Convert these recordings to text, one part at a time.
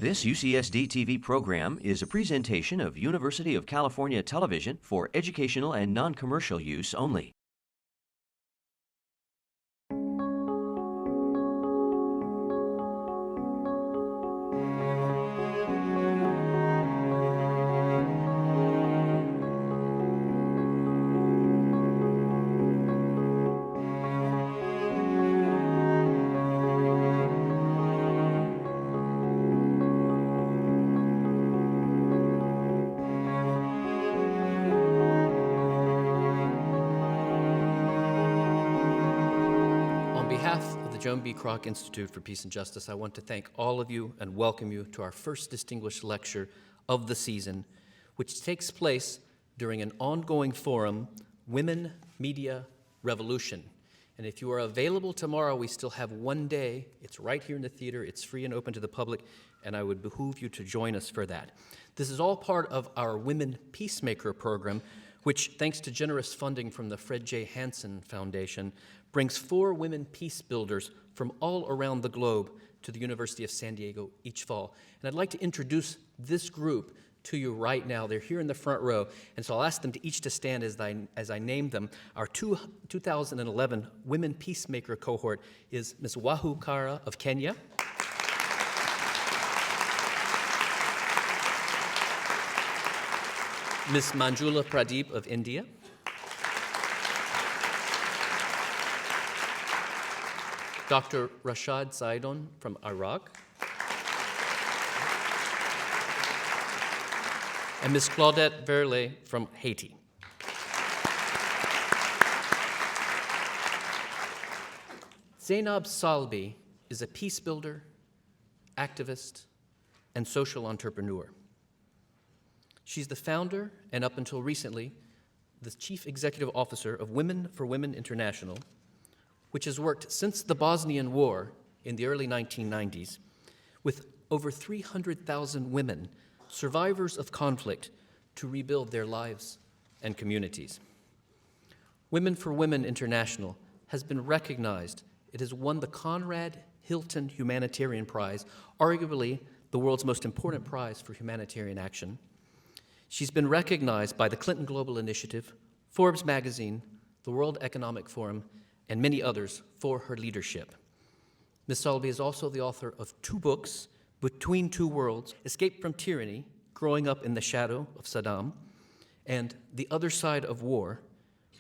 This UCSD TV program is a presentation of University of California Television for educational and non-commercial use only. Joan B. Kroc Institute for Peace and Justice, I want to thank all of you and welcome you to our first distinguished lecture of the season, which takes place during an ongoing forum, Women, Media, Revolution. And if you are available tomorrow, we still have one day. It's right here in the theater. It's free and open to the public, and I would behoove you to join us for that. This is all part of our Women Peacemaker program, which, thanks to generous funding from the Fred J. Hansen Foundation, brings 4 women peace builders from all around the globe to the University of San Diego each fall. And I'd like to introduce this group to you right now. They're here in the front row, and so I'll ask them to each to stand as I name them. Our 2011 Women Peacemaker cohort is Ms. Wahu Kara of Kenya, Ms. Manjula Pradeep of India, Dr. Rashad Zaidon from Iraq, and Ms. Claudette Verlet from Haiti. Zainab Salbi is a peace builder, activist, and social entrepreneur. She's the founder, and up until recently, the chief executive officer of Women for Women International, which has worked since the Bosnian War in the early 1990s with over 300,000 women, survivors of conflict, to rebuild their lives and communities. Women for Women International has been recognized. It has won the Conrad Hilton Humanitarian Prize, arguably the world's most important prize for humanitarian action. She's been recognized by the Clinton Global Initiative, Forbes magazine, the World Economic Forum, and many others for her leadership. Ms. Salbi is also the author of 2 books, Between Two Worlds, Escape from Tyranny, Growing Up in the Shadow of Saddam, and The Other Side of War,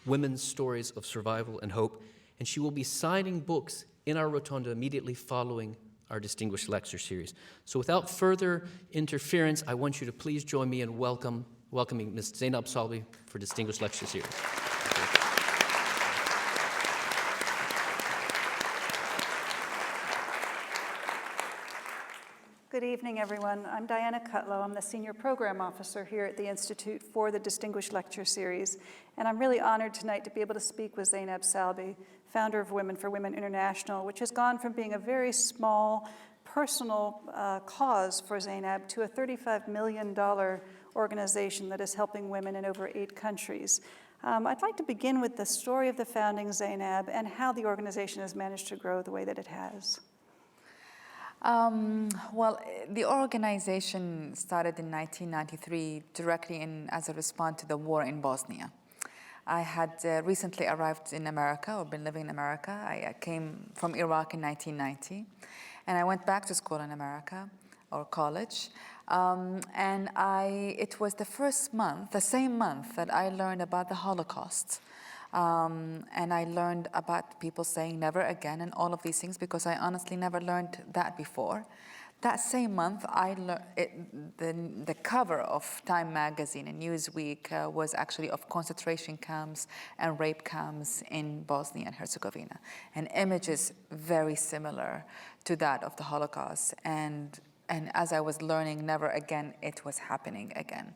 Women's Stories of Survival and Hope, and she will be signing books in our rotunda immediately following our distinguished lecture series. So without further interference, I want you to please join me in welcoming Ms. Zainab Salbi for distinguished lecture series. Good evening, everyone. I'm Diana Cutlow. I'm the Senior Program Officer here at the Institute for the Distinguished Lecture Series. And I'm really honored tonight to be able to speak with Zainab Salbi, founder of Women for Women International, which has gone from being a very small, personal cause for Zainab to a $35 million organization that is helping women in over 8 countries. I'd like to begin with the story of the founding, Zainab, and how the organization has managed to grow the way that it has. Well, the organization started in 1993 directly as a response to the war in Bosnia. I had recently arrived in America, or been living in America. I came from Iraq in 1990, and I went back to school in America, or college. It was the same month that I learned about the Holocaust. And I learned about people saying never again and all of these things because I honestly never learned that before. That same month, the cover of Time magazine and Newsweek was actually of concentration camps and rape camps in Bosnia and Herzegovina, and images very similar to that of the Holocaust. And as I was learning never again, it was happening again.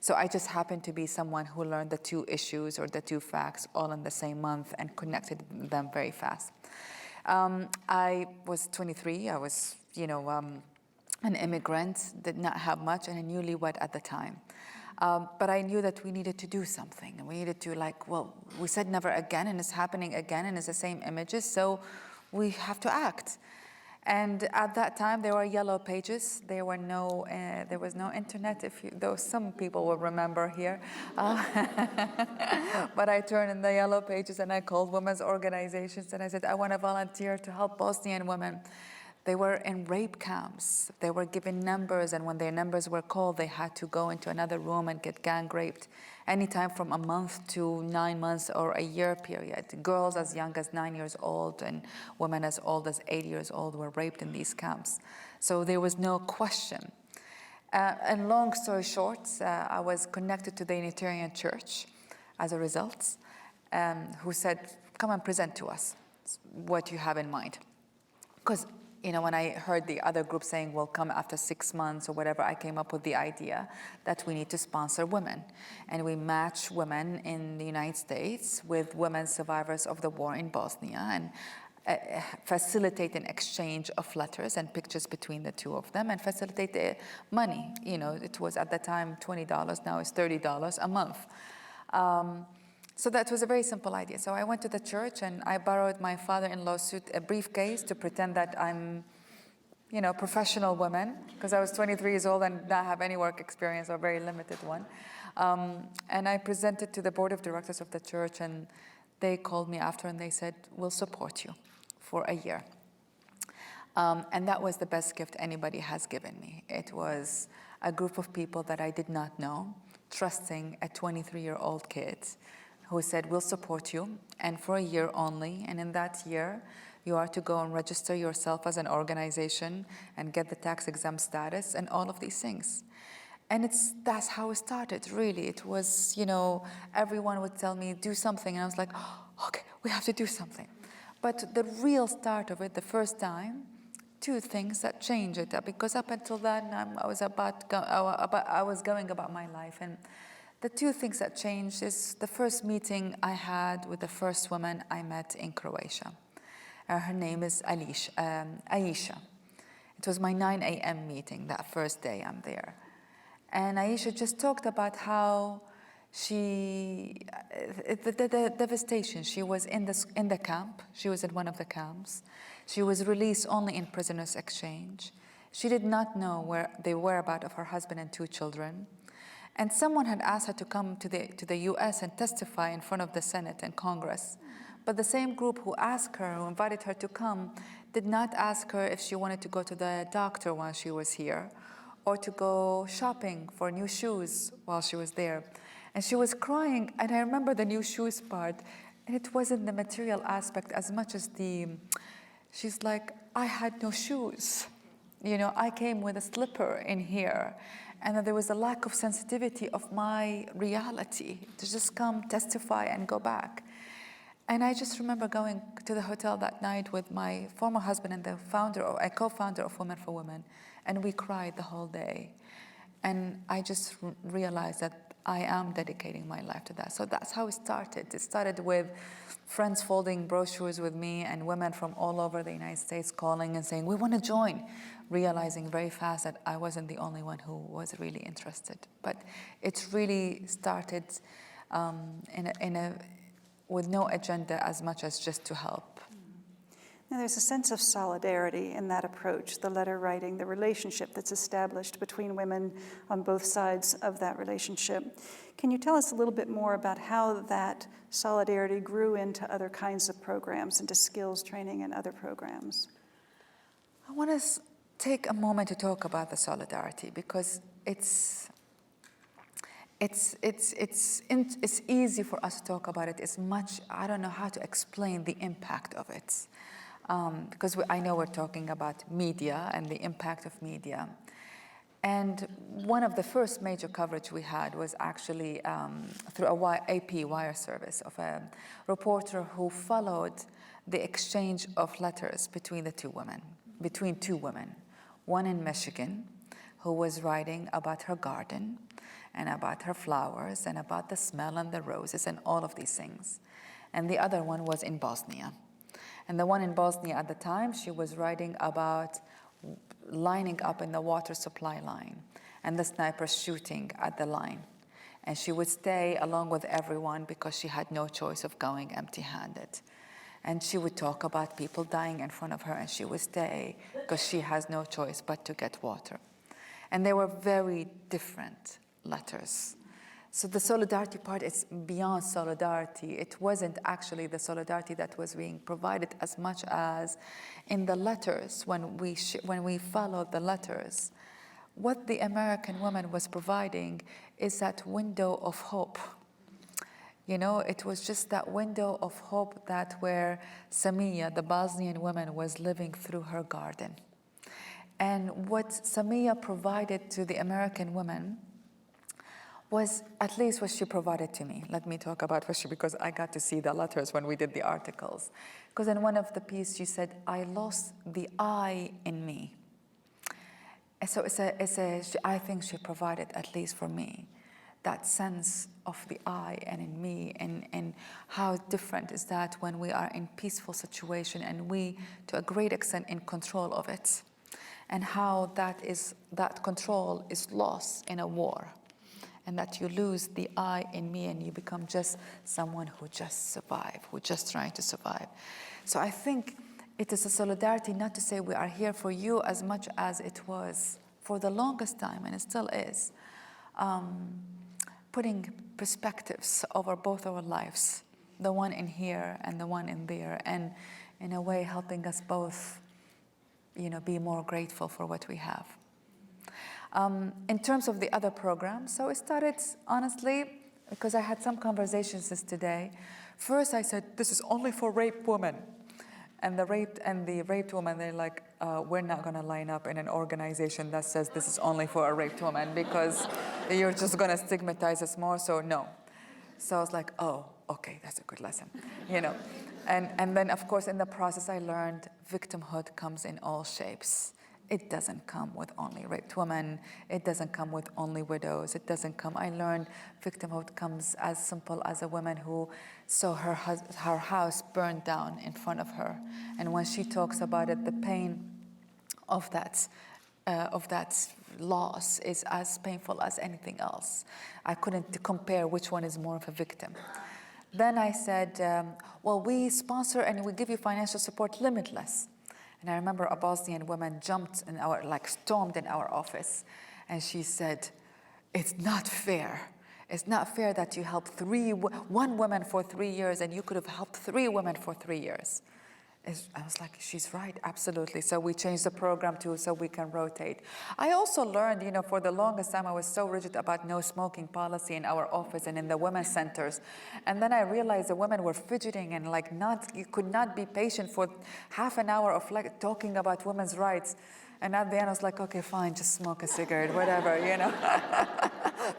So I just happened to be someone who learned the 2 issues or the 2 facts all in the same month and connected them very fast. I was 23. I was, an immigrant, did not have much, and a newlywed at the time. But I knew that we needed to do something. And we needed to we said never again, and it's happening again, and it's the same images, so we have to act. And at that time, there were yellow pages. There was no internet, though some people will remember here. But I turned in the yellow pages and I called women's organizations and I said, I want to volunteer to help Bosnian women. They were in rape camps. They were given numbers, and when their numbers were called, they had to go into another room and get gang raped, anytime from a month to 9 months or a year period. Girls as young as 9 years old and women as old as 8 years old were raped in these camps. So there was no question. And long story short, I was connected to the Unitarian Church as a result, who said, come and present to us what you have in mind. Because when I heard the other group saying, well, come after 6 months or whatever, I came up with the idea that we need to sponsor women. And we match women in the United States with women survivors of the war in Bosnia and facilitate an exchange of letters and pictures between the two of them and facilitate the money. It was at the time $20, now it's $30 a month. So that was a very simple idea. So I went to the church and I borrowed my father-in-law's suit, a briefcase, to pretend that I'm, professional woman, because I was 23 years old and not have any work experience or very limited one. And I presented to the board of directors of the church, and they called me after and they said, we'll support you for a year. And that was the best gift anybody has given me. It was a group of people that I did not know, trusting a 23-year-old kid who said, we'll support you, and for a year only. And in that year, you are to go and register yourself as an organization and get the tax-exempt status and all of these things. And that's how it started, really. It was, everyone would tell me, do something. And I was like, oh, okay, we have to do something. But the real start of it, the first time, two things that changed it. Because up until then, I was going about my life. And the two things that changed is the first meeting I had with the first woman I met in Croatia. Her name is Aisha. It was my 9 a.m. meeting that first day I'm there. And Aisha just talked about how the devastation. She was in the camp. She was in one of the camps. She was released only in prisoners' exchange. She did not know where the whereabouts of her husband and 2 children. And someone had asked her to come to the U.S. and testify in front of the Senate and Congress. But the same group who invited her to come, did not ask her if she wanted to go to the doctor while she was here, or to go shopping for new shoes while she was there. And she was crying, and I remember the new shoes part, and it wasn't the material aspect as much as she's like, I had no shoes. I came with a slipper in here. And then there was a lack of sensitivity of my reality to just come, testify, and go back. And I just remember going to the hotel that night with my former husband and the co-founder of Women for Women, and we cried the whole day. And I just realized that I am dedicating my life to that. So that's how it started. It started with friends folding brochures with me and women from all over the United States calling and saying, we want to join, realizing very fast that I wasn't the only one who was really interested. But it really started with no agenda as much as just to help. Now, there's a sense of solidarity in that approach, the letter writing, the relationship that's established between women on both sides of that relationship. Can you tell us a little bit more about how that solidarity grew into other kinds of programs, into skills training and other programs? I want to take a moment to talk about the solidarity, because it's easy for us to talk about it. I don't know how to explain the impact of it. Because I know we're talking about media and the impact of media. And one of the first major coverage we had was actually through a AP wire service of a reporter who followed the exchange of letters between two women. One in Michigan, who was writing about her garden and about her flowers and about the smell and the roses and all of these things. And the other one was in Bosnia. And the one in Bosnia at the time, she was writing about lining up in the water supply line and the snipers shooting at the line. And she would stay along with everyone because she had no choice of going empty-handed. And she would talk about people dying in front of her, and she would stay because she has no choice but to get water. And they were very different letters. So the solidarity part is beyond solidarity. It wasn't actually the solidarity that was being provided as much as in the letters, when we followed the letters. What the American woman was providing is that window of hope. You know, it was just that window of hope that where Samia, the Bosnian woman, was living through her garden. And what Samia provided to the American woman was at least what she provided to me. Let me talk about what she, because I got to see the letters when we did the articles. Because in one of the pieces she said, I lost the I in me. And so I think she provided, at least for me, that sense of the I and in me, and how different is that when we are in peaceful situation and we, to a great extent, in control of it, and how that control is lost in a war. And that you lose the I in me and you become just someone who just survive, who just trying to survive. So I think it is a solidarity, not to say we are here for you as much as it was for the longest time, and it still is, putting perspectives over both our lives, the one in here and the one in there, and in a way helping us both, be more grateful for what we have. In terms of the other programs, so it started, honestly, because I had some conversations this today. First, I said, this is only for raped women. And the raped woman, they're like, we're not going to line up in an organization that says this is only for a raped woman because you're just going to stigmatize us more, so no. So I was like, oh, okay, that's a good lesson, And then, of course, in the process, I learned victimhood comes in all shapes. It doesn't come with only raped women. It doesn't come with only widows. I learned victimhood comes as simple as a woman who saw her house burned down in front of her. And when she talks about it, the pain of that loss is as painful as anything else. I couldn't compare which one is more of a victim. Then I said, well, we sponsor and we give you financial support limitless. And I remember a Bosnian woman stormed in our office, and she said, it's not fair. It's not fair that you helped one woman for 3 years, and you could have helped 3 women for 3 years. I was like, she's right, absolutely. So we changed the program so we can rotate. I also learned, for the longest time, I was so rigid about no smoking policy in our office and in the women's centers. And then I realized the women were fidgeting and you could not be patient for half an hour of talking about women's rights. And at the end, I was like, okay, fine, just smoke a cigarette, whatever,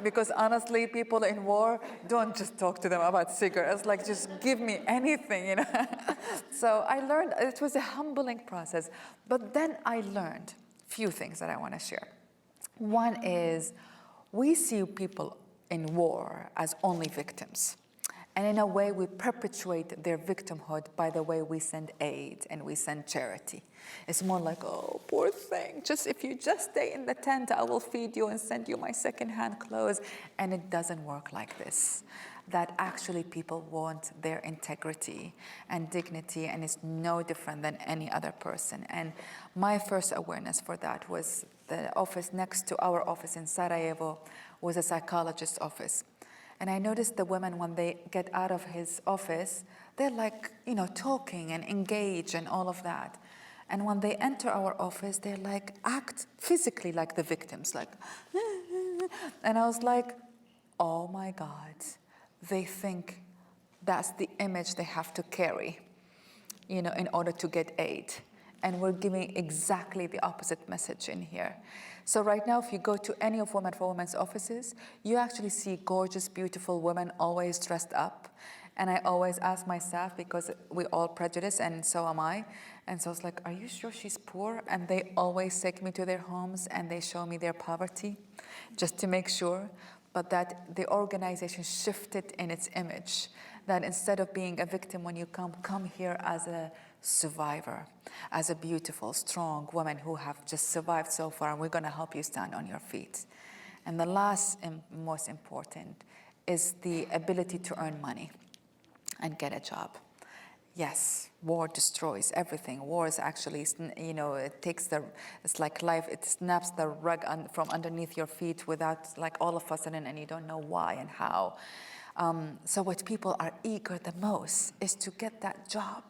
Because honestly, people in war, don't just talk to them about cigarettes, just give me anything, So I learned, it was a humbling process. But then I learned a few things that I want to share. One is, we see people in war as only victims. And in a way, we perpetuate their victimhood by the way we send aid and we send charity. It's more like, oh, poor thing. If you just stay in the tent, I will feed you and send you my secondhand clothes. And it doesn't work like this. That actually people want their integrity and dignity, and it's no different than any other person. And my first awareness for that was the office next to our office in Sarajevo was a psychologist's office. And I noticed the women, when they get out of his office, they're talking and engage and all of that. And when they enter our office, they act physically like the victims, and I was like, oh my God, they think that's the image they have to carry, in order to get aid. And we're giving exactly the opposite message in here. So right now, if you go to any of Women for Women's offices, you actually see gorgeous, beautiful women always dressed up. And I always ask my staff, because we all prejudice, and so am I. And so I was like, are you sure she's poor? And they always take me to their homes and they show me their poverty, just to make sure. But that the organization shifted in its image, that instead of being a victim when you come here as a survivor, as a beautiful, strong woman who have just survived so far, and we're going to help you stand on your feet. And the last and most important is the ability to earn money and get a job. Yes, war destroys everything. War is actually, it takes it's like life, it snaps the rug from underneath your feet without, like, all of a sudden, and you don't know why and how. So what people are eager the most is to get that job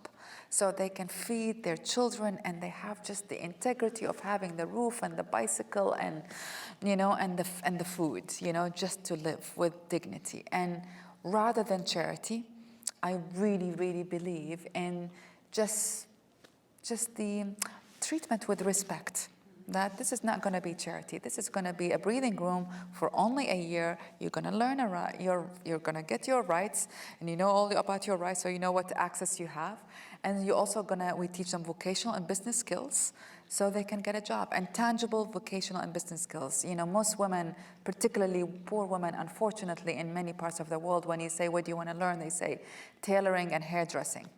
so they can feed their children, and they have just the integrity of having the roof and the bicycle and, and the food, just to live with dignity. And rather than charity, I really, really believe in just the treatment with respect. That this is not going to be charity. This is going to be a breathing room for only a year. You're going to learn you're going to get your rights, and you know all about your rights, so you know what access you have. And you also we teach them vocational and business skills, so they can get a job, and tangible vocational and business skills. Most women, particularly poor women, unfortunately, in many parts of the world, when you say, what do you want to learn? They say tailoring and hairdressing.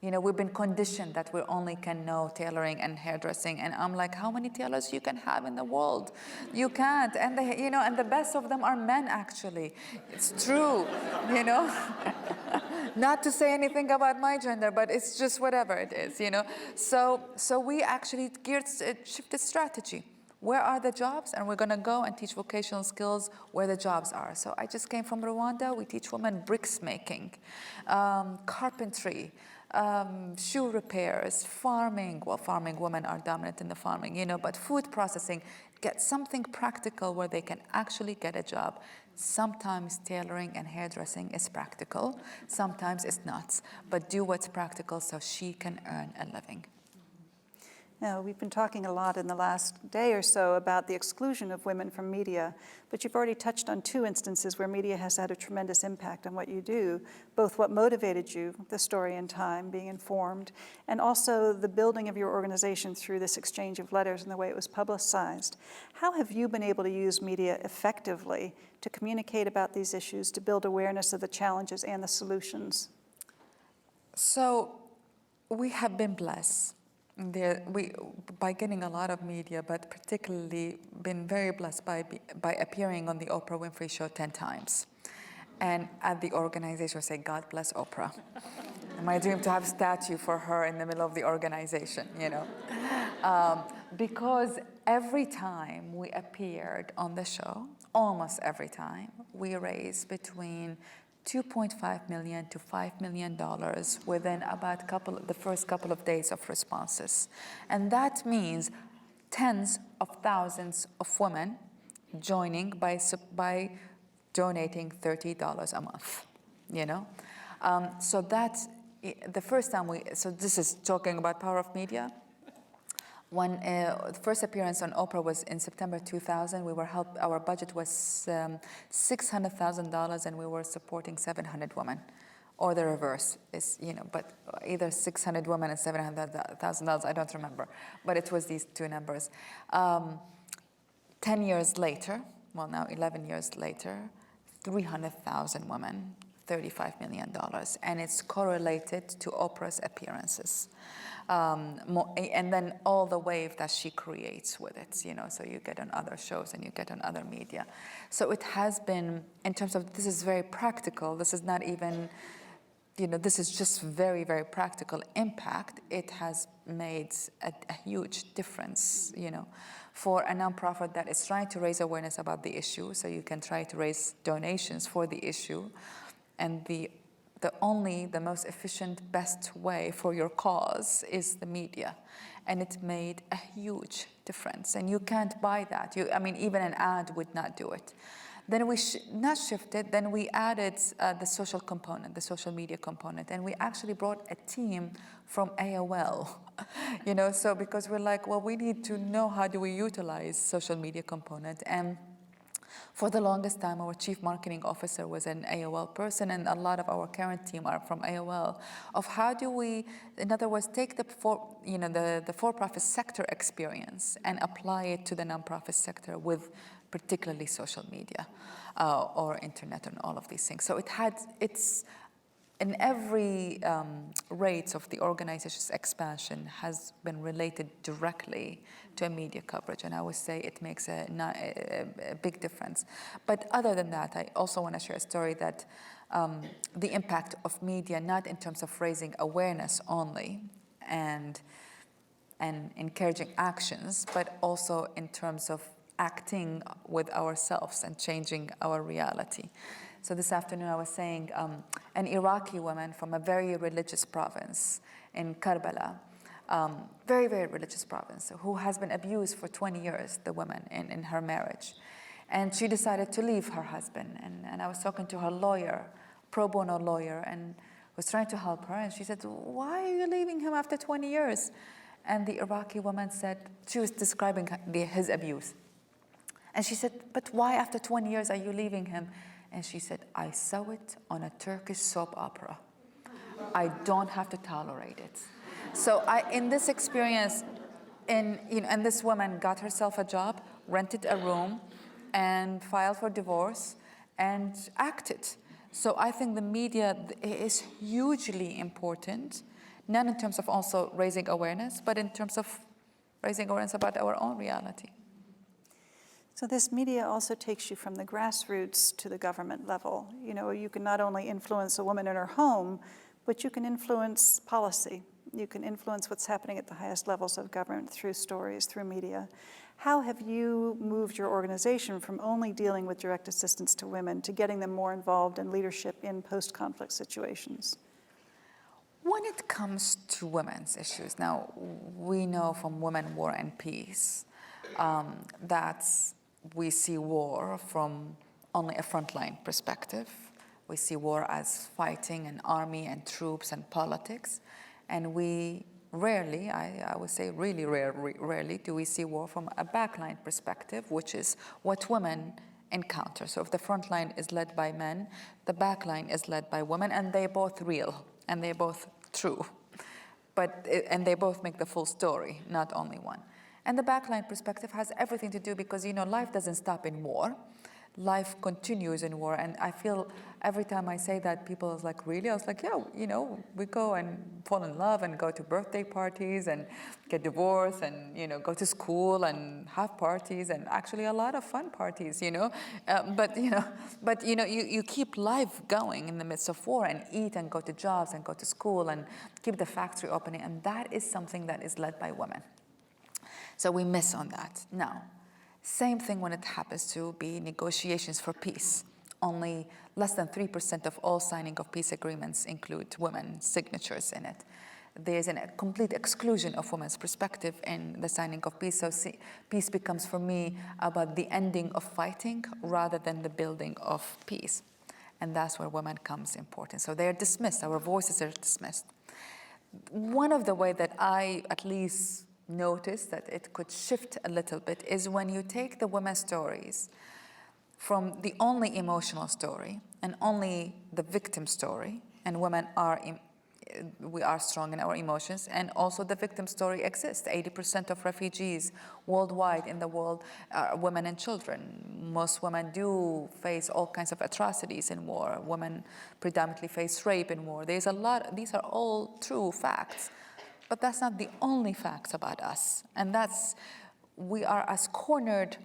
We've been conditioned that we only can know tailoring and hairdressing. And I'm like, how many tailors you can have in the world? You can't. And and the best of them are men, actually. It's true, Not to say anything about my gender, but it's just whatever it is, So we actually shifted strategy. Where are the jobs? And we're going to go and teach vocational skills where the jobs are. So I just came from Rwanda. We teach women bricks making, carpentry, shoe repairs, farming. Well, farming, women are dominant in the farming, but food processing. Get something practical where they can actually get a job. Sometimes tailoring and hairdressing is practical. Sometimes it's not. But do what's practical so she can earn a living. Now, we've been talking a lot in the last day or so about the exclusion of women from media, but you've already touched on two instances where media has had a tremendous impact on what you do, both what motivated you, the story in time, being informed, and also the building of your organization through this exchange of letters and the way it was publicized. How have you been able to use media effectively to communicate about these issues, to build awareness of the challenges and the solutions? So we have been blessed. By getting a lot of media, but particularly been very blessed by appearing on the Oprah Winfrey Show 10 times. And at the organization, I say, God bless Oprah. My dream to have a statue for her in the middle of the organization, because every time we appeared on the show, almost every time, we raised between $2.5 million to $5 million within about the first couple of days of responses. And that means tens of thousands of women joining by donating $30 a month, So that's the first time so this is talking about power of media. When the first appearance on Oprah was in September 2000, our budget was $600,000, and we were supporting 700 women, or the reverse is, but either 600 women and $700,000, I don't remember, but it was these two numbers. 10 years later, well, now 11 years later, 300,000 women, $35 million, and it's correlated to Oprah's appearances. And then all the wave that she creates with it, so you get on other shows and you get on other media. So it has been, in terms of, this is very practical, this is not even, this is just very, very practical impact. It has made a huge difference, for a nonprofit that is trying to raise awareness about the issue, so you can try to raise donations for the issue, and the most efficient, best way for your cause is the media. And it made a huge difference. And you can't buy that. Even an ad would not do it. Then we shifted, then we added the social component, the social media component. And we actually brought a team from AOL, so because we're like, well, we need to know how do we utilize social media component. And for the longest time, our chief marketing officer was an AOL person, and a lot of our current team are from AOL, of how do we, in other words, take the for-profit sector experience and apply it to the nonprofit sector with particularly social media or internet and all of these things. So in every rate of the organization's expansion has been related directly to media coverage, and I would say it makes a big difference. But other than that, I also want to share a story that the impact of media, not in terms of raising awareness only and encouraging actions, but also in terms of acting with ourselves and changing our reality. So this afternoon I was saying an Iraqi woman from a very religious province in Karbala, very, very religious province, who has been abused for 20 years, the woman, in her marriage. And she decided to leave her husband. And I was talking to her lawyer, pro bono lawyer, and was trying to help her. And she said, why are you leaving him after 20 years? And the Iraqi woman said, she was describing his abuse. And she said, but why after 20 years are you leaving him? And she said, I saw it on a Turkish soap opera. I don't have to tolerate it. So in this experience, and this woman got herself a job, rented a room, and filed for divorce, and acted. So I think the media is hugely important, not in terms of also raising awareness, but in terms of raising awareness about our own reality. So this media also takes you from the grassroots to the government level. You can not only influence a woman in her home, but you can influence policy. You can influence what's happening at the highest levels of government through stories, through media. How have you moved your organization from only dealing with direct assistance to women to getting them more involved in leadership in post-conflict situations? When it comes to women's issues, now we know from Women, War and Peace that we see war from only a frontline perspective. We see war as fighting and army and troops and politics. And we rarely, I would say really rarely, do we see war from a backline perspective, which is what women encounter. So if the frontline is led by men, the backline is led by women, and they're both real, and they're both true. And they both make the full story, not only one. And the backline perspective has everything to do because, life doesn't stop in war. Life continues in war. And I feel every time I say that, people are like, really? I was like, yeah, we go and fall in love and go to birthday parties and get divorced and, go to school and have parties and actually a lot of fun parties, But you keep life going in the midst of war and eat and go to jobs and go to school and keep the factory opening. And that is something that is led by women. So we miss on that. Now, same thing when it happens to be negotiations for peace. Only less than 3% of all signing of peace agreements include women's signatures in it. There's a complete exclusion of women's perspective in the signing of peace. So peace becomes for me about the ending of fighting rather than the building of peace. And that's where women comes important. So they're dismissed, our voices are dismissed. One of the ways that I at least notice that it could shift a little bit is when you take the women's stories from the only emotional story and only the victim story, and women we are strong in our emotions, and also the victim story exists. 80% of refugees worldwide in the world are women and children. Most women do face all kinds of atrocities in war. Women predominantly face rape in war. These are all true facts. But that's not the only facts about us. And we are as cornered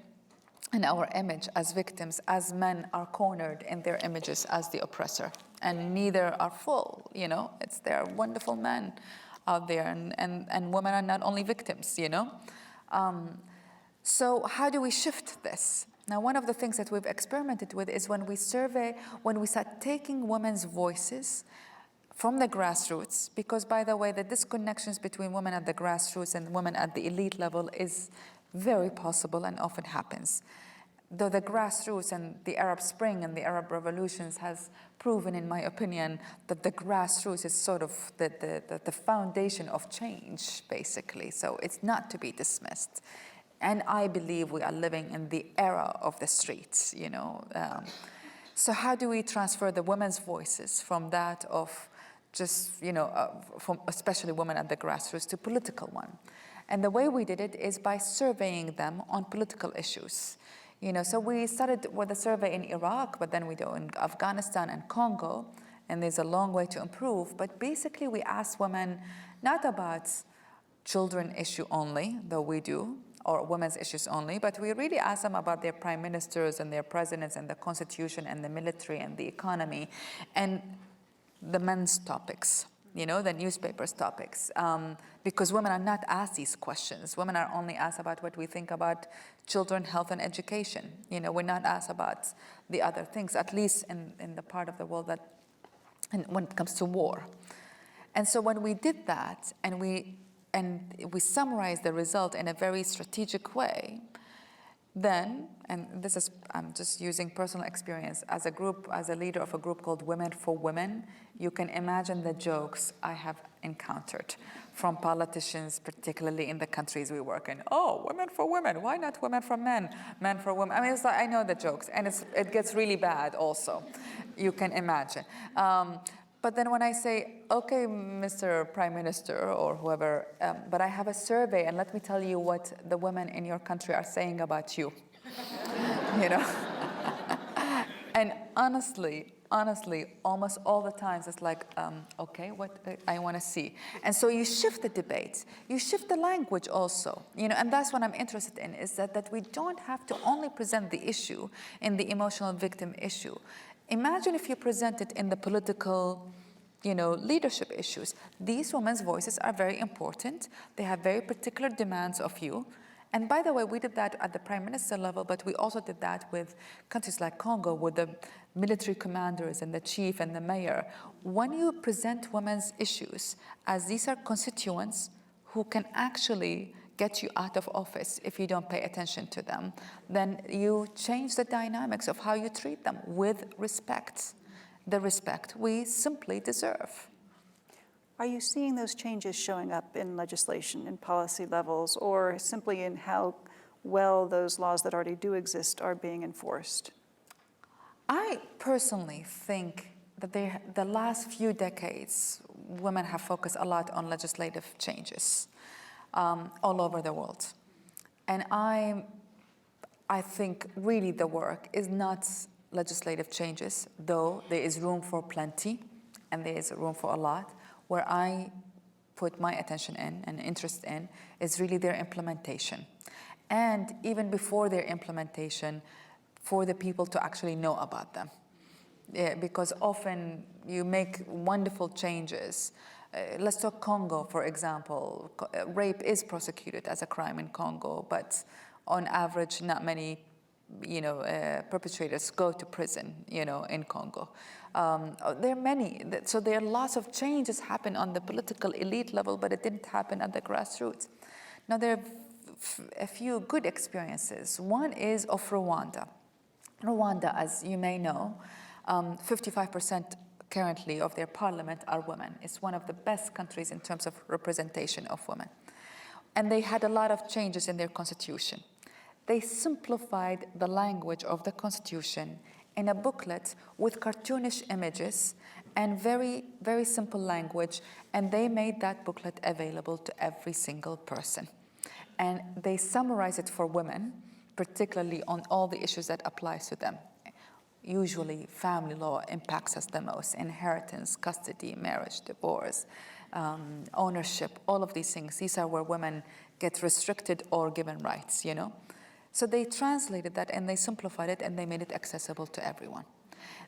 in our image as victims as men are cornered in their images as the oppressor. And neither are full, It's there are wonderful men out there, and women are not only victims, So how do we shift this? Now, one of the things that we've experimented with is when we start taking women's voices from the grassroots, because, by the way, the disconnections between women at the grassroots and women at the elite level is very possible and often happens. Though the grassroots and the Arab Spring and the Arab revolutions has proven, in my opinion, that the grassroots is sort of the foundation of change, basically. So it's not to be dismissed. And I believe we are living in the era of the streets, So how do we transfer the women's voices from that of just, from especially women at the grassroots to political one? And the way we did it is by surveying them on political issues. So we started with a survey in Iraq, but then we do in Afghanistan and Congo. and there's a long way to improve. But basically, we ask women not about children issue only, though we do, or women's issues only, but we really ask them about their prime ministers and their presidents and the constitution and the military and the economy and the men's topics, the newspapers topics, because women are not asked these questions. Women are only asked about what we think about children, health, and education. We're not asked about the other things, at least in the part of the world that, and when it comes to war. And so when we did that, and we summarized the result in a very strategic way, then, and this is, I'm just using personal experience, as a leader of a group called Women for Women, you can imagine the jokes I have encountered from politicians, particularly in the countries we work in. Oh, women for women, why not women for men? Men for women. I mean, it's like, I know the jokes, and it gets really bad also. You can imagine. But then when I say, okay, Mr. Prime Minister or whoever, but I have a survey, and let me tell you what the women in your country are saying about you, And honestly, almost all the times it's like, okay, what I want to see. And so you shift the debate, you shift the language also, and that's what I'm interested in, is that we don't have to only present the issue in the emotional victim issue. Imagine if you present it in the political, leadership issues. These women's voices are very important. They have very particular demands of you. And by the way, we did that at the prime minister level, but we also did that with countries like Congo, with the military commanders and the chief and the mayor. When you present women's issues as these are constituents who can actually get you out of office if you don't pay attention to them, then you change the dynamics of how you treat them with respect, the respect we simply deserve. Are you seeing those changes showing up in legislation, in policy levels, or simply in how well those laws that already do exist are being enforced? I personally think that the last few decades, women have focused a lot on legislative changes all over the world. And I think really the work is not legislative changes, though there is room for plenty and there is room for a lot. Where I put my attention in and interest in is really their implementation. And even before their implementation, for the people to actually know about them. Because often you make wonderful changes. Let's talk Congo, for example. Rape is prosecuted as a crime in Congo, but on average, not many perpetrators go to prison, in Congo. There are many, so there are lots of changes happen on the political elite level, but it didn't happen at the grassroots. Now, there are a few good experiences. One is of Rwanda. Rwanda, as you may know, 55% currently of their parliament are women. It's one of the best countries in terms of representation of women. And they had a lot of changes in their constitution. They simplified the language of the constitution in a booklet with cartoonish images and very, very simple language, and they made that booklet available to every single person. And they summarize it for women, particularly on all the issues that apply to them. Usually, family law impacts us the most: inheritance, custody, marriage, divorce, ownership, all of these things. These are where women get restricted or given rights, So they translated that and they simplified it and they made it accessible to everyone.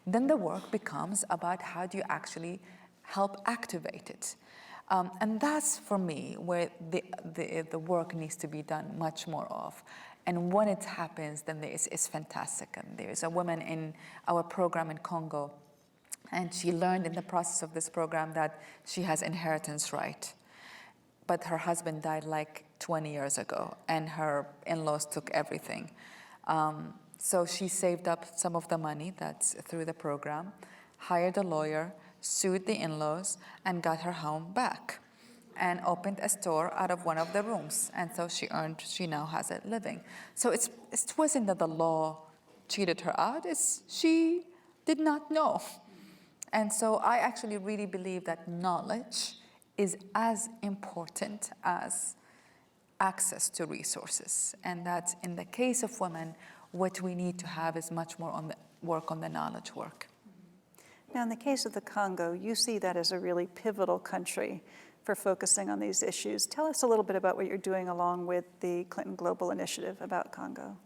Then the work becomes about how do you actually help activate it. And that's, for me, where the work needs to be done much more of. And when it happens, then it's fantastic. And there's a woman in our program in Congo, and she learned in the process of this program that she has inheritance right. But her husband died like 20 years ago, and her in-laws took everything. So she saved up some of the money that's through the program, hired a lawyer, sued the in-laws, and got her home back, and opened a store out of one of the rooms. And so she now has a living. So it wasn't that the law cheated her out, she did not know. And so I actually really believe that knowledge is as important as access to resources. And that in the case of women, what we need to have is much more on the work on the knowledge work. Now, in the case of the Congo, you see that as a really pivotal country for focusing on these issues. Tell us a little bit about what you're doing along with the Clinton Global Initiative about Congo.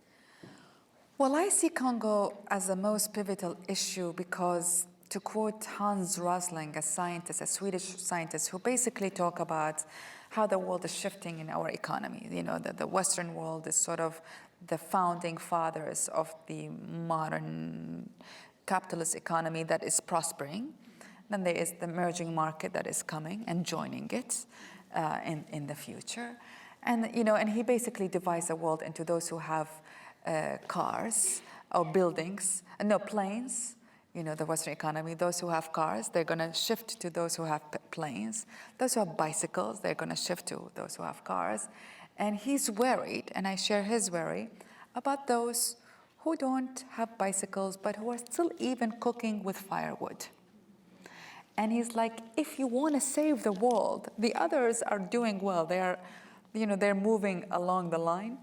Well, I see Congo as the most pivotal issue because, to quote Hans Rosling, a scientist, a Swedish scientist, who basically talk about how the world is shifting in our economy. You know, that the Western world is sort of the founding fathers of the modern capitalist economy that is prospering. Then there is the emerging market that is coming and joining it in the future. And, you know, and he basically divides the world into those who have cars or buildings, no, planes, you know, the Western economy. Those who have cars, they're going to shift to those who have planes. Those who have bicycles, they're going to shift to those who have cars. And he's worried, and I share his worry, about those who don't have bicycles, but who are still even cooking with firewood. And he's like, if you want to save the world, the others are doing well. They're moving along the line.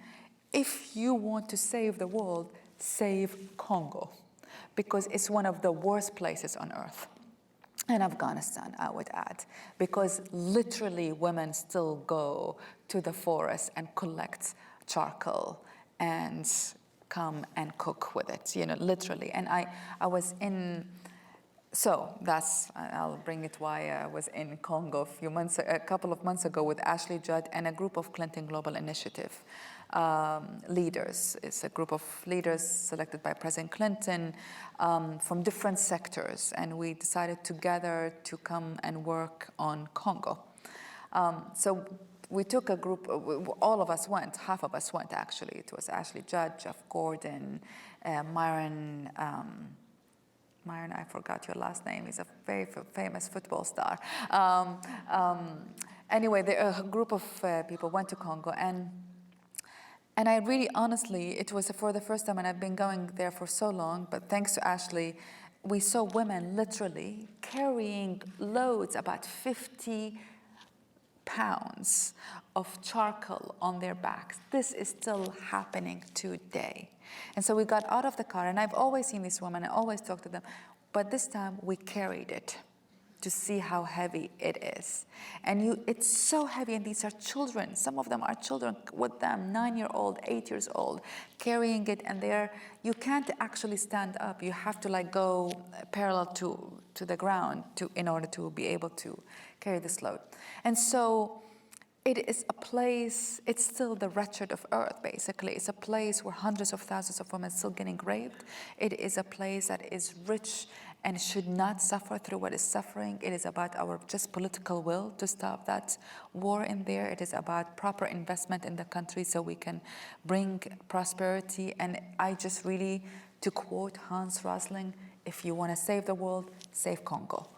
If you want to save the world, save Congo, because it's one of the worst places on earth. And Afghanistan, I would add, because literally women still go to the forest and collect charcoal and come and cook with it, you know, literally. And I was in, so that's, I'll bring it why I was in Congo a couple of months ago with Ashley Judd and a group of Clinton Global Initiative leaders. It's a group of leaders selected by President Clinton from different sectors, and we decided together to come and work on Congo. So we took a group, all of us went, half of us went actually. It was Ashley Judd, Jeff Gordon, Myron, I forgot your last name, he's a very famous football star. Anyway, a group of people went to Congo, and I really, honestly, it was for the first time, and I've been going there for so long, but thanks to Ashley, we saw women literally carrying loads, about 50 pounds of charcoal on their backs. This is still happening today. And so we got out of the car, and I've always seen these women, I always talk to them, but this time we carried it to see how heavy it is. And it's so heavy, and these are children. Some of them are children with them, 9-year-old, 8 years old, carrying it, and you can't actually stand up. You have to like go parallel to the ground in order to be able to carry this load. And so it is a place, it's still the wretched of earth, basically. It's a place where hundreds of thousands of women are still getting raped. It is a place that is rich and should not suffer through what is suffering. It is about our just political will to stop that war in there. It is about proper investment in the country so we can bring prosperity. And I just really, to quote Hans Rosling, if you want to save the world, save Congo.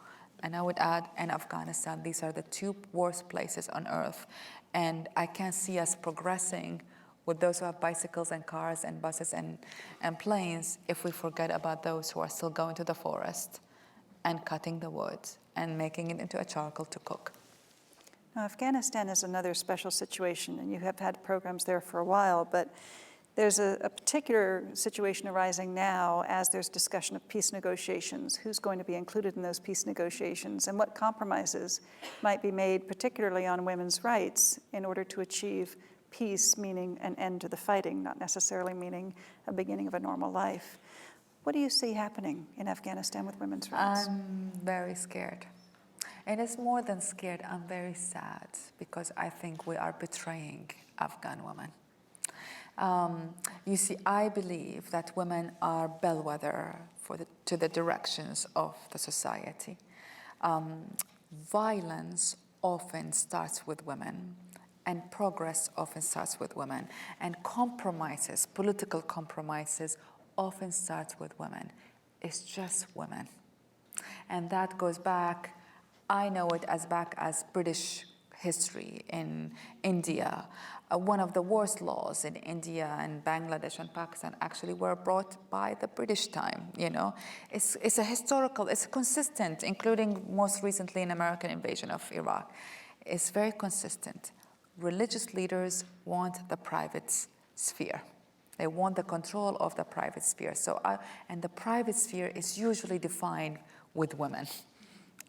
And I would add, and Afghanistan. These are the two worst places on earth. And I can't see us progressing with those who have bicycles and cars and buses and planes if we forget about those who are still going to the forest and cutting the wood and making it into a charcoal to cook. Now, Afghanistan is another special situation, and you have had programs there for a while, but there's a particular situation arising now as there's discussion of peace negotiations. Who's going to be included in those peace negotiations, and what compromises might be made, particularly on women's rights, in order to achieve peace, meaning an end to the fighting, not necessarily meaning a beginning of a normal life. What do you see happening in Afghanistan with women's rights? I'm very scared. And it's more than scared, I'm very sad, because I think we are betraying Afghan women. You see, I believe that women are bellwether to the directions of the society. Violence often starts with women, and progress often starts with women. And compromises, political compromises, often starts with women. It's just women. And that goes back, I know it as back as British history in India. One of the worst laws in India and Bangladesh and Pakistan actually were brought by the British time, you know. It's a historical, it's consistent, including most recently in American invasion of Iraq. It's very consistent. Religious leaders want the private sphere. They want the control of the private sphere. And the private sphere is usually defined with women.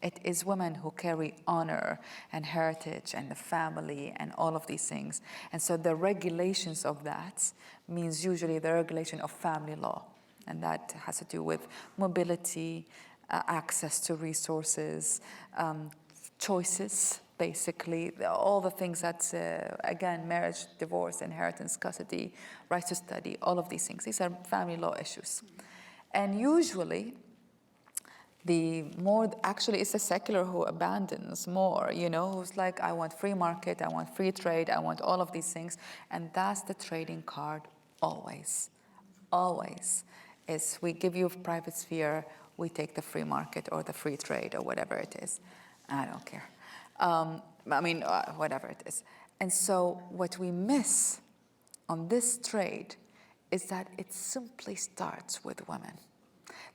It is women who carry honor and heritage and the family and all of these things. And so the regulations of that means usually the regulation of family law. And that has to do with mobility, access to resources, choices, basically, all the things that, again, marriage, divorce, inheritance, custody, right to study, all of these things. These are family law issues. And usually, the more, actually, it's the secular who abandons more, who's like, I want free market, I want free trade, I want all of these things. And that's the trading card always, always, is we give you a private sphere, we take the free market or the free trade or whatever it is. I don't care. Whatever it is. And so what we miss on this trade is that it simply starts with women.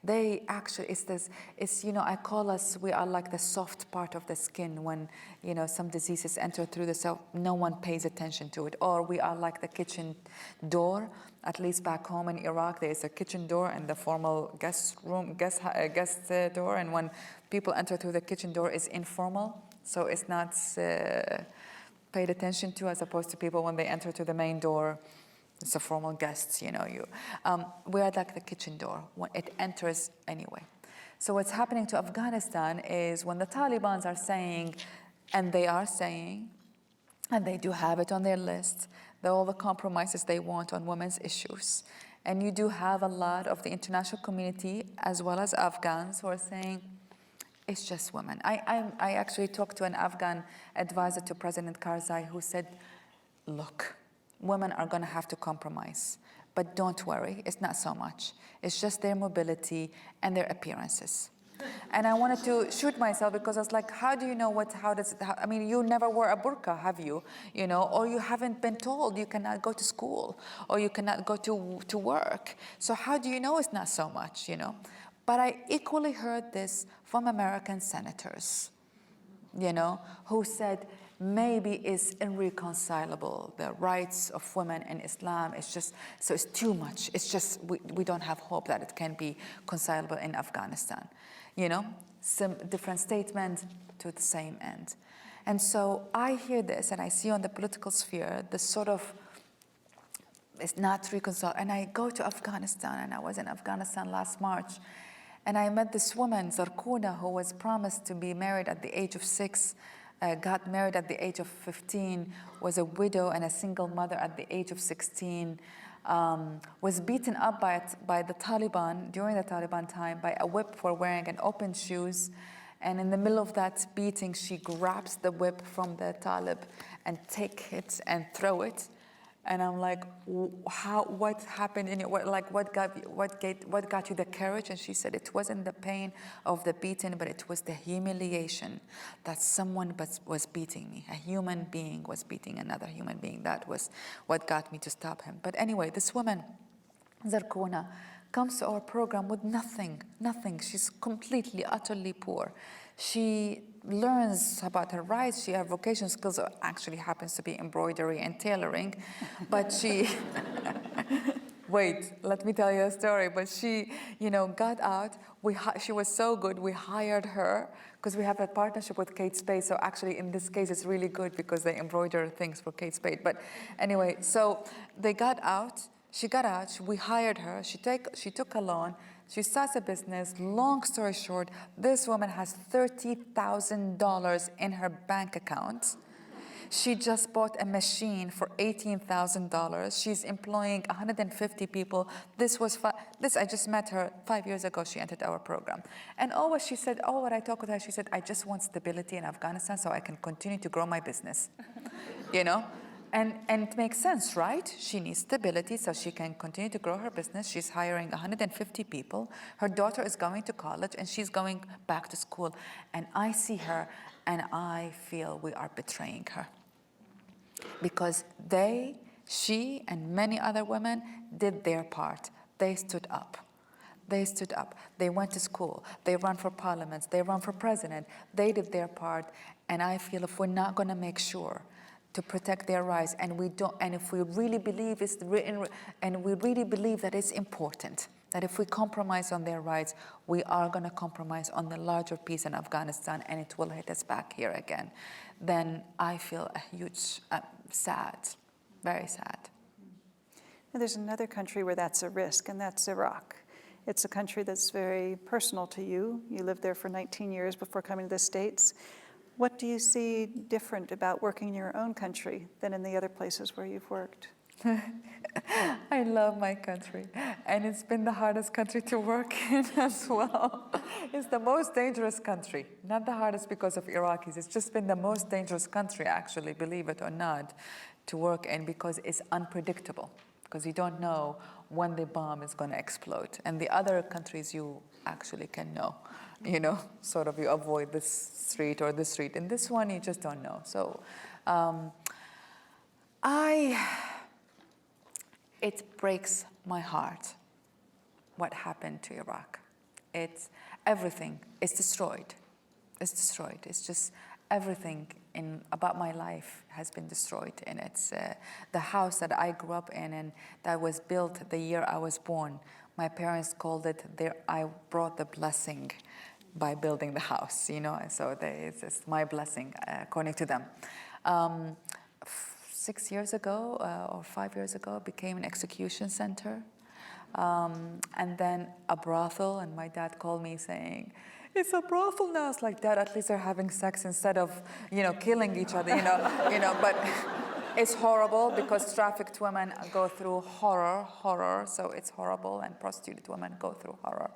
They actually, I call us, we are like the soft part of the skin when, some diseases enter through the cell, no one pays attention to it. Or we are like the kitchen door, at least back home in Iraq, there is a kitchen door and the formal guest door. And when people enter through the kitchen door, it's informal. So it's not paid attention to, as opposed to people when they enter through the main door. It's a formal guests, we are like the kitchen door when it enters anyway. So what's happening to Afghanistan is when the Taliban are saying, and they are saying, and they do have it on their list, all the compromises they want on women's issues. And you do have a lot of the international community, as well as Afghans, who are saying, it's just women. I actually talked to an Afghan advisor to President Karzai who said, look, women are going to have to compromise, but don't worry, it's not so much. It's just their mobility and their appearances. And I wanted to shoot myself because I was like, how do you know you never wore a burqa, have you? Or you haven't been told you cannot go to school or you cannot go to work. So how do you know it's not so much, But I equally heard this from American senators, who said, maybe it's irreconcilable. The rights of women in Islam, it's too much. It's just, we don't have hope that it can be reconcilable in Afghanistan. Some different statements to the same end. And so I hear this and I see on the political sphere this sort of, it's not reconcilable. And I go to Afghanistan, and I was in Afghanistan last March, and I met this woman, Zarquna, who was promised to be married at the age of 6, got married at the age of 15, was a widow and a single mother at the age of 16, was beaten up by the Taliban during the Taliban time by a whip for wearing an open shoes. And in the middle of that beating, she grabs the whip from the Talib and take it and throw it. And I'm like, what happened in it? What got you the courage? And she said, it wasn't the pain of the beating, but it was the humiliation that someone was beating me. A human being was beating another human being. That was what got me to stop him. But anyway, this woman, Zarquna, comes to our program with nothing. She's completely, utterly poor. She learns about her rights. Her vocational skills actually happens to be embroidery and tailoring, but she, wait, let me tell you a story. But she, got out. She was so good, we hired her because we have a partnership with Kate Spade. So actually, in this case, it's really good because they embroider things for Kate Spade. But anyway, so they got out. She got out. We hired her. She took a loan. She starts a business. Long story short, this woman has $30,000 in her bank account. She just bought a machine for $18,000. She's employing 150 people. I just met her 5 years ago. She entered our program. And always she said, when I talk with her, she said, I just want stability in Afghanistan so I can continue to grow my business, And it makes sense, right? She needs stability so she can continue to grow her business. She's hiring 150 people. Her daughter is going to college and she's going back to school. And I see her and I feel we are betraying her. Because she and many other women did their part. They stood up. They went to school. They ran for parliaments. They ran for president. They did their part. And I feel if we're not going to make sure to protect their rights, and if we really believe it's written, and we really believe that it's important, that if we compromise on their rights, we are going to compromise on the larger peace in Afghanistan, and it will hit us back here again, then I feel a huge, sad, very sad. And there's another country where that's a risk, and that's Iraq. It's a country that's very personal to you. You lived there for 19 years before coming to the States. What do you see different about working in your own country than in the other places where you've worked? I love my country, and it's been the hardest country to work in as well. It's the most dangerous country, not the hardest because of Iraqis. It's just been the most dangerous country, actually, believe it or not, to work in because it's unpredictable, because you don't know when the bomb is going to explode. And the other countries you actually can know, sort of you avoid this street or this street. In this one, you just don't know. So it breaks my heart what happened to Iraq. It's everything is destroyed. It's destroyed. It's just everything about my life has been destroyed. And it's the house that I grew up in and that was built the year I was born. My parents called it, I brought the blessing by building the house, so it's my blessing, according to them. 6 years ago or 5 years ago, it became an execution center. And then a brothel, and my dad called me saying, it's a brothel now. It's like, Dad, at least they're having sex instead of, killing each other, but it's horrible because trafficked women go through horror, so it's horrible, and prostituted women go through horror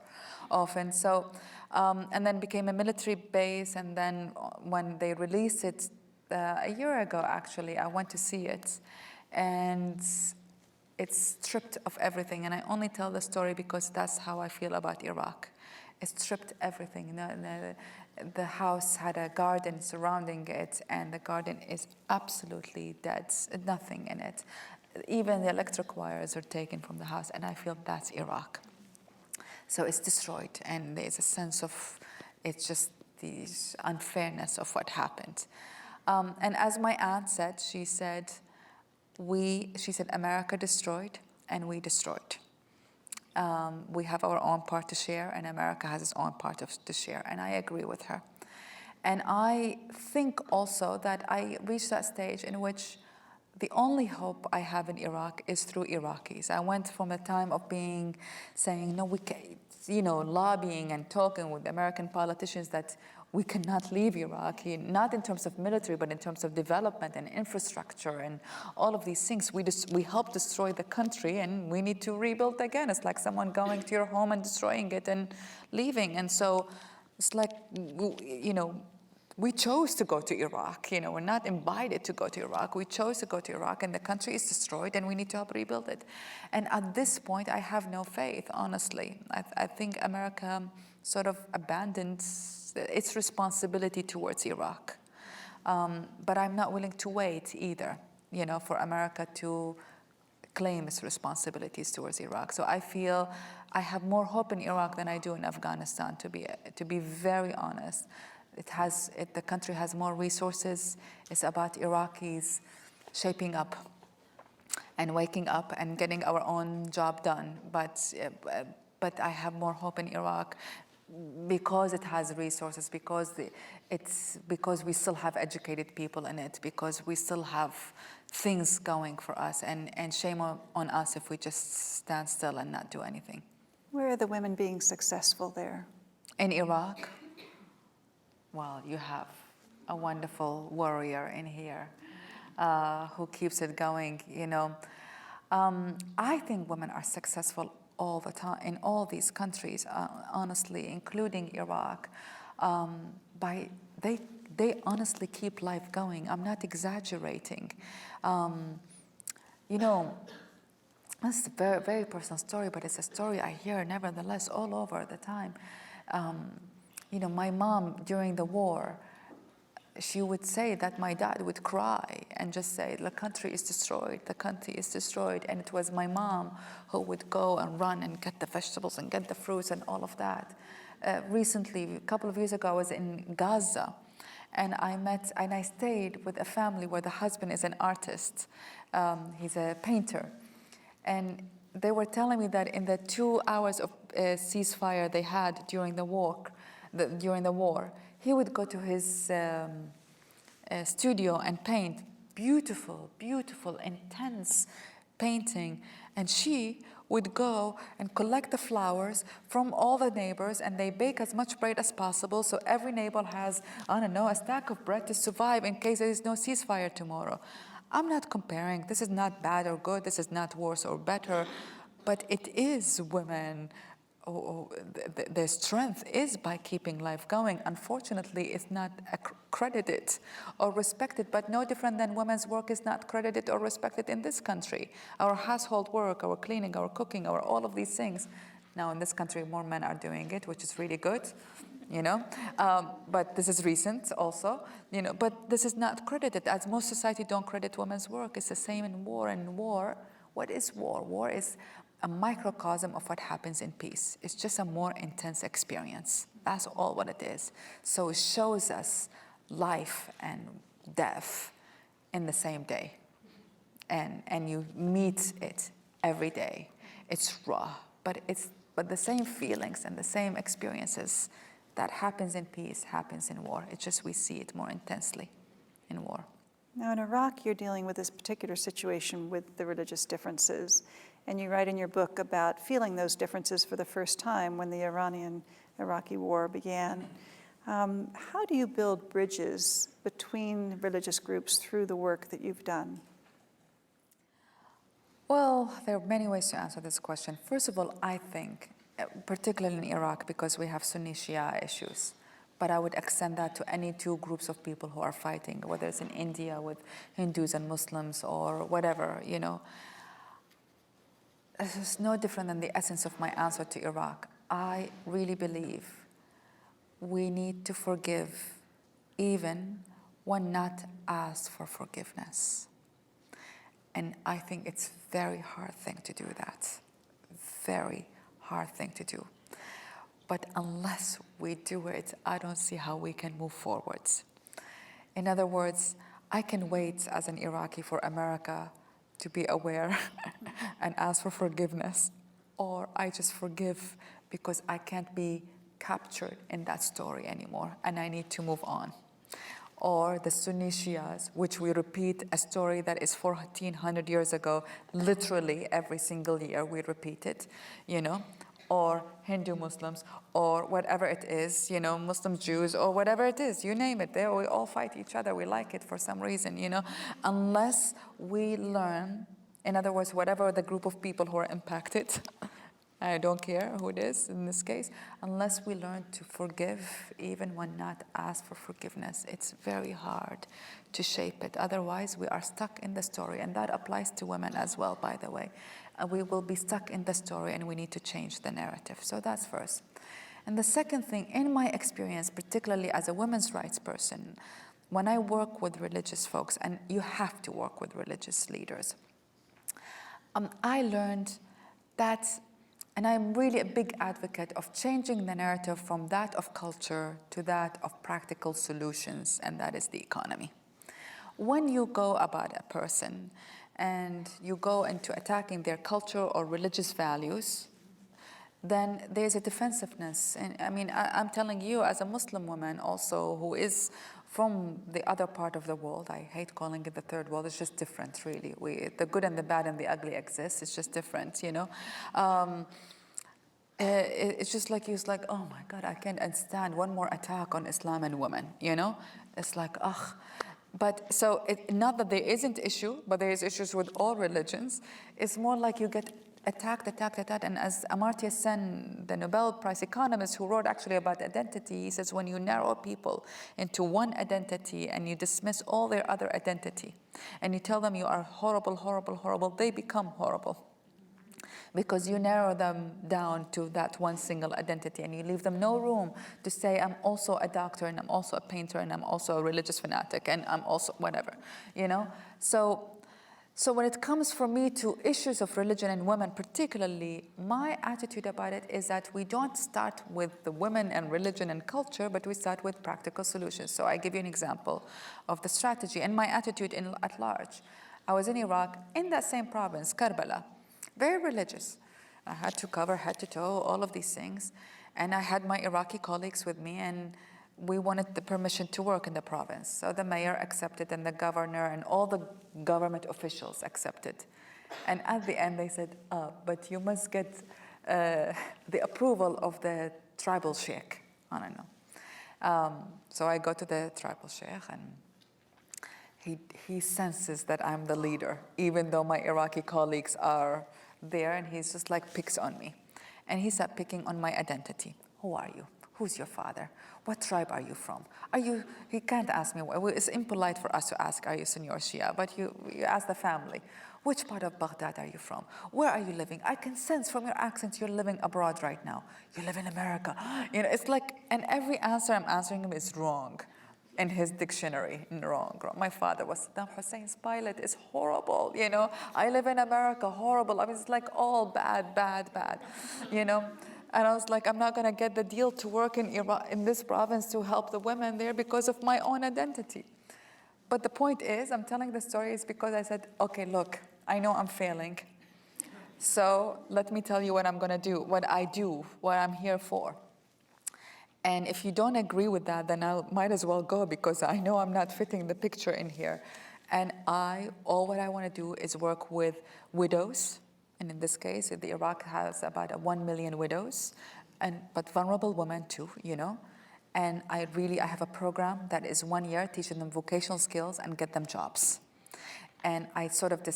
often. So, and then became a military base, and then when they released it a year ago, actually, I went to see it, and it's stripped of everything, and I only tell the story because that's how I feel about Iraq. It stripped everything. The house had a garden surrounding it, and the garden is absolutely dead, nothing in it. Even the electric wires are taken from the house, and I feel that's Iraq. So it's destroyed, and there's a sense of, it's just the unfairness of what happened. And as my aunt said, she said, America destroyed, and we destroyed. We have our own part to share, and America has its own part to share, and I agree with her. And I think also that I reached that stage in which the only hope I have in Iraq is through Iraqis. I went from a time of saying, no, we can't, lobbying and talking with American politicians that we cannot leave Iraq, not in terms of military, but in terms of development and infrastructure and all of these things. We help destroy the country, and we need to rebuild again. It's like someone going to your home and destroying it and leaving. And so it's like, we chose to go to Iraq. We're not invited to go to Iraq. We chose to go to Iraq, and the country is destroyed, and we need to help rebuild it. And at this point, I have no faith, honestly. I think America sort of abandoned its responsibility towards Iraq. But I'm not willing to wait either, for America to claim its responsibilities towards Iraq. So I feel I have more hope in Iraq than I do in Afghanistan, to be very honest. The country has more resources. It's about Iraqis shaping up and waking up and getting our own job done. But I have more hope in Iraq because it has resources, because we still have educated people in it, because we still have things going for us, and shame on us if we just stand still and not do anything. Where are the women being successful there? In Iraq? Well, you have a wonderful warrior in here who keeps it going, I think women are successful all the time in all these countries, honestly, including Iraq. They honestly keep life going. I'm not exaggerating. It's a very, very personal story, but it's a story I hear nevertheless all over the time. My mom during the war, she would say that my dad would cry and just say, the country is destroyed, the country is destroyed. And it was my mom who would go and run and get the vegetables and get the fruits and all of that. Recently, a couple of years ago, I was in Gaza, and I stayed with a family where the husband is an artist. He's a painter. And they were telling me that in the 2 hours of ceasefire they had during the war, he would go to his studio and paint beautiful, beautiful, intense painting. And she would go and collect the flowers from all the neighbors, and they bake as much bread as possible so every neighbor has, I don't know, a stack of bread to survive in case there is no ceasefire tomorrow. I'm not comparing. This is not bad or good. This is not worse or better. But it is women. Their strength is by keeping life going. Unfortunately, it's not credited or respected, but no different than women's work is not credited or respected in this country. Our household work, our cleaning, our cooking, our all of these things. Now in this country, more men are doing it, which is really good, but this is recent also, but this is not credited, as most society don't credit women's work. It's the same in war. In war, what is war? War is a microcosm of what happens in peace. It's just a more intense experience. That's all what it is. So it shows us life and death in the same day. And you meet it every day. It's raw, but the same feelings and the same experiences that happens in peace happens in war. It's just we see it more intensely in war. Now in Iraq, you're dealing with this particular situation with the religious differences. And you write in your book about feeling those differences for the first time when the Iranian-Iraqi war began. How do you build bridges between religious groups through the work that you've done? Well, there are many ways to answer this question. First of all, I think, particularly in Iraq, because we have Sunni-Shia issues, but I would extend that to any two groups of people who are fighting, whether it's in India with Hindus and Muslims or whatever, This is no different than the essence of my answer to Iraq. I really believe we need to forgive even when not asked for forgiveness. And I think it's a very hard thing to do that. Very hard thing to do. But unless we do it, I don't see how we can move forward. In other words, I can wait as an Iraqi for America to be aware and ask for forgiveness, or I just forgive because I can't be captured in that story anymore and I need to move on. Or the Sunni Shias, which we repeat a story that is 1400 years ago, literally every single year we repeat it, or Hindu Muslims, or whatever it is, Muslim Jews, or whatever it is, you name it. There we all fight each other. We like it for some reason, unless we learn, in other words, whatever the group of people who are impacted, I don't care who it is in this case, unless we learn to forgive even when not asked for forgiveness, it's very hard to shape it. Otherwise, we are stuck in the story, and that applies to women as well, by the way. We will be stuck in the story and we need to change the narrative. So that's first. And the second thing, in my experience, particularly as a women's rights person, when I work with religious folks, and you have to work with religious leaders, I learned that, and I'm really a big advocate of changing the narrative from that of culture to that of practical solutions, and that is the economy. When you go about a person and you go into attacking their culture or religious values, then there's a defensiveness. And I mean, I'm telling you as a Muslim woman also who is from the other part of the world, I hate calling it the third world, it's just different really. The good and the bad and the ugly exist, it's just different, It's just like, he's like, oh my God, I can't stand one more attack on Islam and women, It's like, ugh. But so, not that there isn't issue, but there is issues with all religions. It's more like you get attacked. And as Amartya Sen, the Nobel Prize economist who wrote actually about identity, he says when you narrow people into one identity and you dismiss all their other identity, and you tell them you are horrible, horrible, horrible, they become horrible. Because you narrow them down to that one single identity and you leave them no room to say, I'm also a doctor and I'm also a painter and I'm also a religious fanatic and I'm also whatever, So when it comes for me to issues of religion and women particularly, my attitude about it is that we don't start with the women and religion and culture, but we start with practical solutions. So I give you an example of the strategy and my attitude at large. I was in Iraq, in that same province, Karbala. very religious. I had to cover head to toe, all of these things. And I had my Iraqi colleagues with me, and we wanted the permission to work in the province. So the mayor accepted, and the governor and all the government officials accepted. And at the end, they said, but you must get the approval of the tribal sheikh. I don't know. So I go to the tribal sheikh, and he senses that I'm the leader, even though my Iraqi colleagues are there, and he's just like picks on me. And he started picking on my identity. Who are you? Who's your father? What tribe are you from? He can't ask me, it's impolite for us to ask, are you Sunni or Shia? But you ask the family, which part of Baghdad are you from? Where are you living? I can sense from your accent you're living abroad right now. You live in America. It's like, and every answer I'm answering him is wrong in his dictionary, wrong. My father was Saddam Hussein's pilot, is horrible, I live in America, horrible. I mean, it's like all bad, And I was like, I'm not gonna get the deal to work in this province to help the women there because of my own identity. But the point is, I'm telling the story is because I said, okay, look, I know I'm failing. So let me tell you what I'm gonna do, what I'm here for. And if you don't agree with that, then I might as well go because I know I'm not fitting the picture in here. And what I want to do is work with widows. And in this case, the Iraq has about 1 million widows, but vulnerable women too, And I have a program that is 1 year, teaching them vocational skills and get them jobs. And I sort of did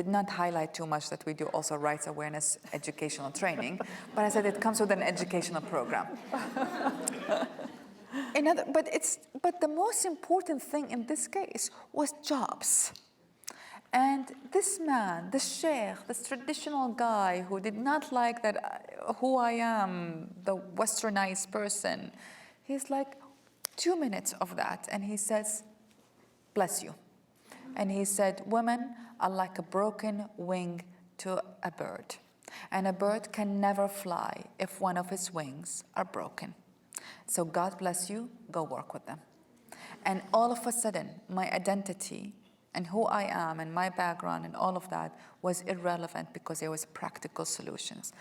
not highlight too much that we do also rights awareness educational training, but I said it comes with an educational program. But the most important thing in this case was jobs. And this man, the sheikh, this traditional guy who did not like that who I am, the westernized person, he's like 2 minutes of that, and he says, bless you. And he said, women are like a broken wing to a bird. And a bird can never fly if one of his wings are broken. So God bless you, go work with them. And all of a sudden, my identity and who I am and my background and all of that was irrelevant because there was practical solutions.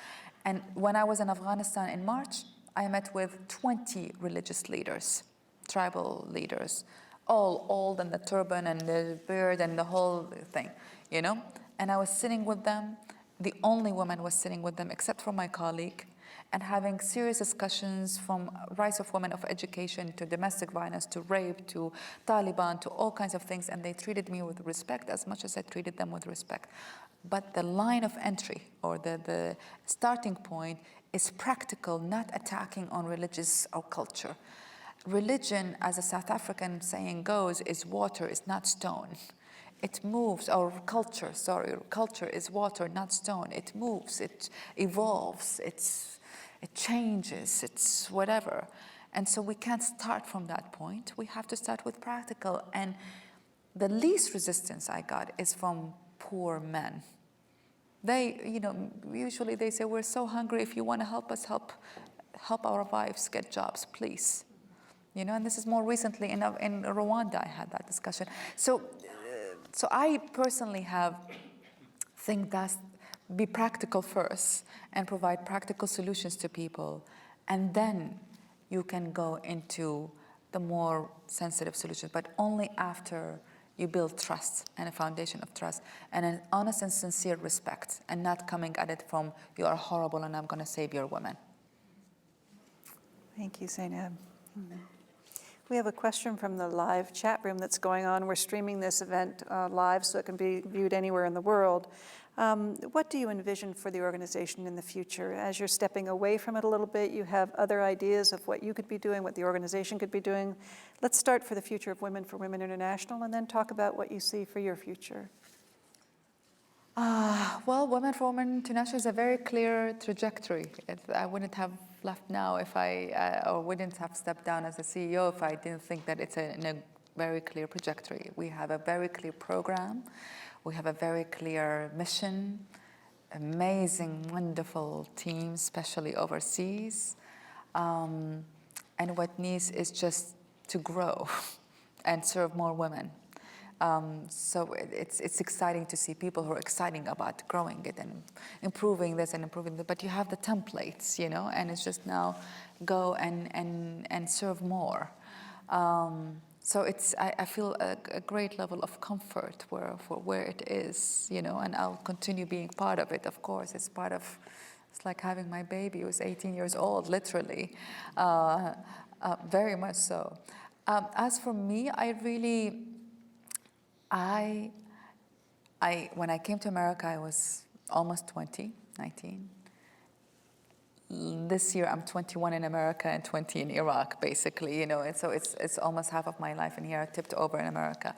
And when I was in Afghanistan in March, I met with 20 religious leaders, tribal leaders, all old and the turban and the beard and the whole thing, And I was sitting with them. The only woman was sitting with them except for my colleague, and having serious discussions from rights of women, of education, to domestic violence, to rape, to Taliban, to all kinds of things. And they treated me with respect as much as I treated them with respect. But the line of entry, or the starting point, is practical, not attacking on religious or culture. Religion, as a South African saying goes, is water, is not stone. It moves, or culture is water, not stone. It moves, it evolves, it changes, it's whatever. And so we can't start from that point. We have to start with practical. And the least resistance I got is from poor men. They, usually they say, we're so hungry, if you want to help us, help our wives get jobs, please. And this is more recently in Rwanda, I had that discussion. So I personally think that be practical first and provide practical solutions to people, and then you can go into the more sensitive solutions, but only after you build trust and a foundation of trust and an honest and sincere respect, and not coming at it from, you are horrible and I'm going to save your women. Thank you, Zainab. We have a question from the live chat room that's going on. We're streaming this event live so it can be viewed anywhere in the world. What do you envision for the organization in the future? As you're stepping away from it a little bit, you have other ideas of what you could be doing, what the organization could be doing. Let's start for the future of Women for Women International, and then talk about what you see for your future. Well, Women for Women International is a very clear trajectory. I wouldn't have left now if or wouldn't have stepped down as a CEO if I didn't think that it's in a very clear trajectory. We have a very clear program. We have a very clear mission, amazing, wonderful team, especially overseas. And what needs is just to grow and serve more women. So it's exciting to see people who are exciting about growing it and improving this and improving that. But you have the templates, you know, and it's just now go and serve more. So I feel a great level of comfort for where it is, you know, and I'll continue being part of it. Of course, it's like having my baby who's 18 years old, literally, very much so. As for me, when I came to America, I was almost 20, 19. This year, I'm 21 in America and 20 in Iraq, basically, you know, and so it's almost half of my life in here, tipped over in America.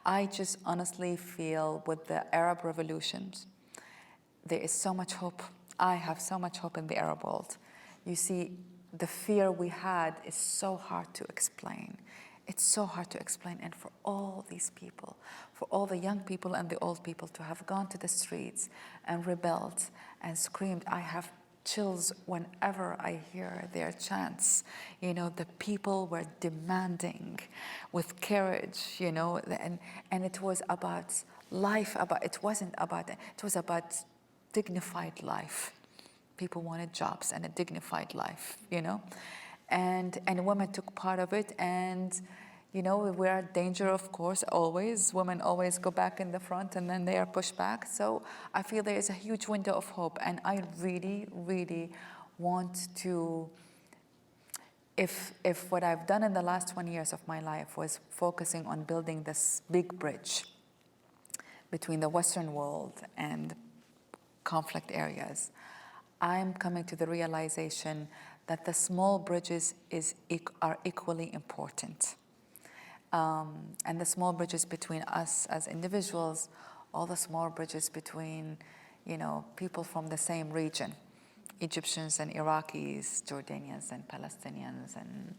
I just honestly feel with the Arab revolutions, there is so much hope. I have so much hope in the Arab world. You see, the fear we had is so hard to explain. It's so hard to explain. And for all these people, for all the young people and the old people to have gone to the streets and rebelled and screamed, I have chills whenever I hear their chants. You know, the people were demanding with courage, you know, and it was about life, it was about dignified life. People wanted jobs and a dignified life, you know, and women took part of it. And you know, we're at danger, of course, always. Women always go back in the front and then they are pushed back. So I feel there is a huge window of hope. And I really, really want to, if what I've done in the last 20 years of my life was focusing on building this big bridge between the Western world and conflict areas, I'm coming to the realization that the small bridges are equally important. And the small bridges between us as individuals, all the small bridges between, you know, people from the same region, Egyptians and Iraqis, Jordanians and Palestinians, and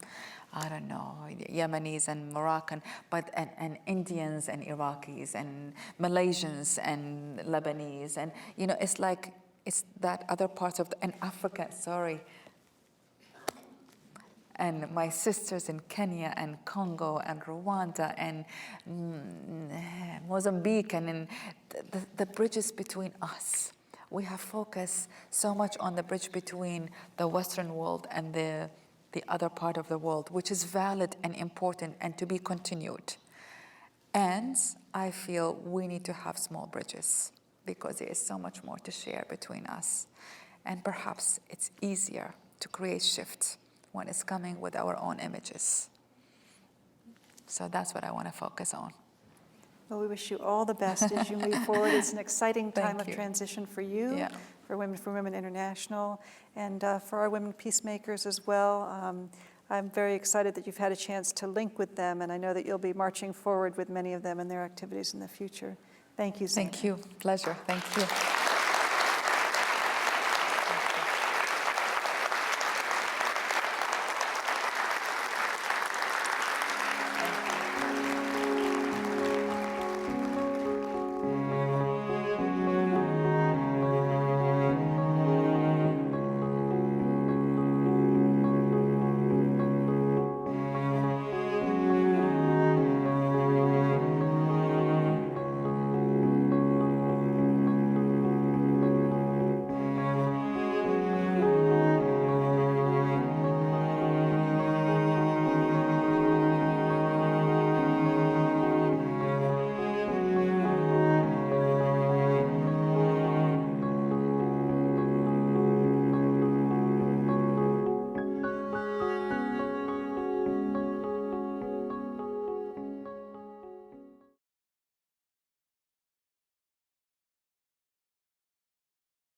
I don't know, Yemenis and Moroccan, and Indians and Iraqis and Malaysians and Lebanese, and you know, it's that other parts of and Africa. Sorry. And my sisters in Kenya and Congo and Rwanda and Mozambique and in the bridges between us. We have focused so much on the bridge between the Western world and the other part of the world, which is valid and important and to be continued. And I feel we need to have small bridges because there is so much more to share between us. And perhaps it's easier to create shift when it's coming with our own images. So that's what I want to focus on. Well, we wish you all the best as you move forward. It's an exciting time Thank of you. transition for you, Yeah. for Women International, and for our women peacemakers as well. I'm very excited that you've had a chance to link with them, and I know that you'll be marching forward with many of them in their activities in the future. Thank you, Zainab. Thank you. Pleasure. Thank you.